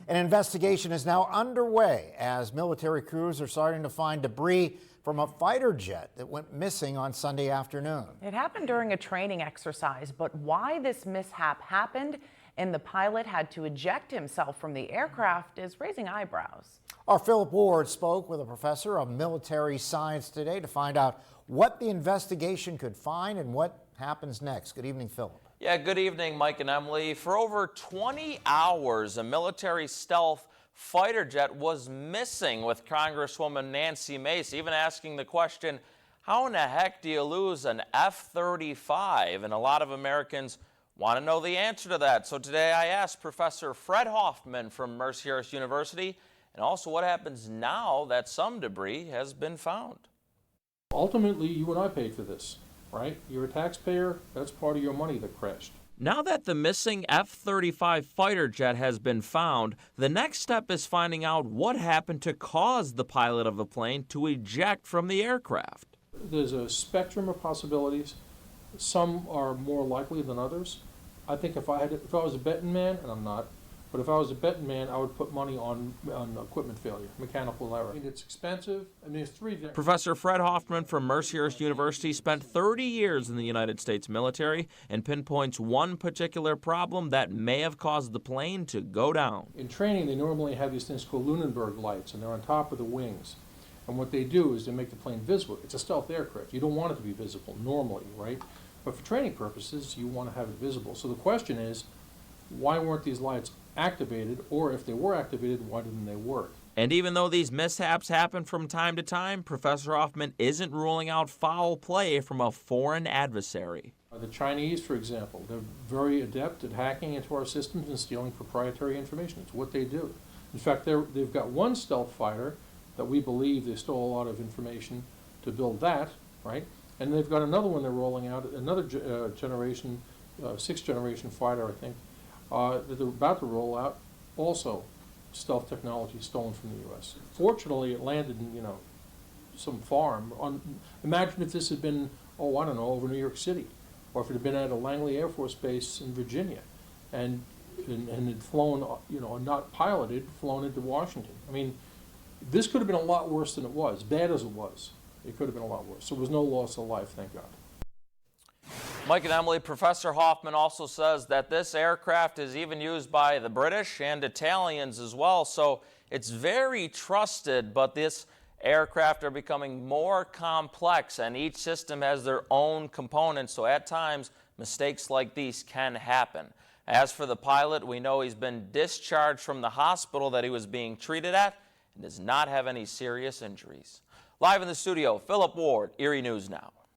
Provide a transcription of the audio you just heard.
An investigation is now underway as military crews are starting to find debris from a fighter jet that went missing on Sunday afternoon. It happened during a training exercise, but why this mishap happened and the pilot had to eject himself from the aircraft is raising eyebrows. Our Philip Ward spoke with a professor of military science today to find out what the investigation could find and what happens next. Good evening, Philip. Yeah, good evening, Mike and Emily. For over 20 hours, a military stealth fighter jet was missing, with Congresswoman Nancy Mace even asking the question, how in the heck do you lose an F-35? And a lot of Americans want to know the answer to that. So today I asked Professor Fred Hoffman from Mercyhurst University, and also what happens now that some debris has been found. Ultimately, you and I paid for this, right? You're a taxpayer, that's part of your money that crashed. Now that the missing F-35 fighter jet has been found, the next step is finding out what happened to cause the pilot of the plane to eject from the aircraft. There's a spectrum of possibilities. Some are more likely than others. I think if I was a betting man, and I'm not, but if I was a betting man, I would put money on equipment failure, mechanical error. I mean, it's expensive. I mean, it's three. Professor Fred Hoffman from Mercyhurst University spent 30 years in the United States military and pinpoints one particular problem that may have caused the plane to go down. In training, they normally have these things called Lunenburg lights, and they're on top of the wings. And what they do is they make the plane visible. It's a stealth aircraft. You don't want it to be visible normally, right? But for training purposes, you want to have it visible. So the question is, why weren't these lights activated, or if they were activated, why didn't they work? And even though these mishaps happen from time to time, Professor Hoffman isn't ruling out foul play from a foreign adversary. The Chinese, for example, they're very adept at hacking into our systems and stealing proprietary information. It's what they do. In fact, they've got one stealth fighter that we believe they stole a lot of information to build that, right? And they've got another one they're rolling out, another generation, sixth generation fighter, I think, that they're about to roll out, also stealth technology stolen from the U.S. Fortunately, it landed in, some farm. Imagine if this had been, I don't know, over New York City, or if it had been at a Langley Air Force Base in Virginia, and had flown, not piloted, flown into Washington. I mean, this could have been a lot worse than it was, bad as it was. It could have been a lot worse. So there was no loss of life, thank God. Mike and Emily, Professor Hoffman also says that this aircraft is even used by the British and Italians as well, so it's very trusted, but this aircraft are becoming more complex and each system has their own components, so at times mistakes like these can happen. As for the pilot, we know he's been discharged from the hospital that he was being treated at and does not have any serious injuries. Live in the studio, Philip Ward, Erie News Now.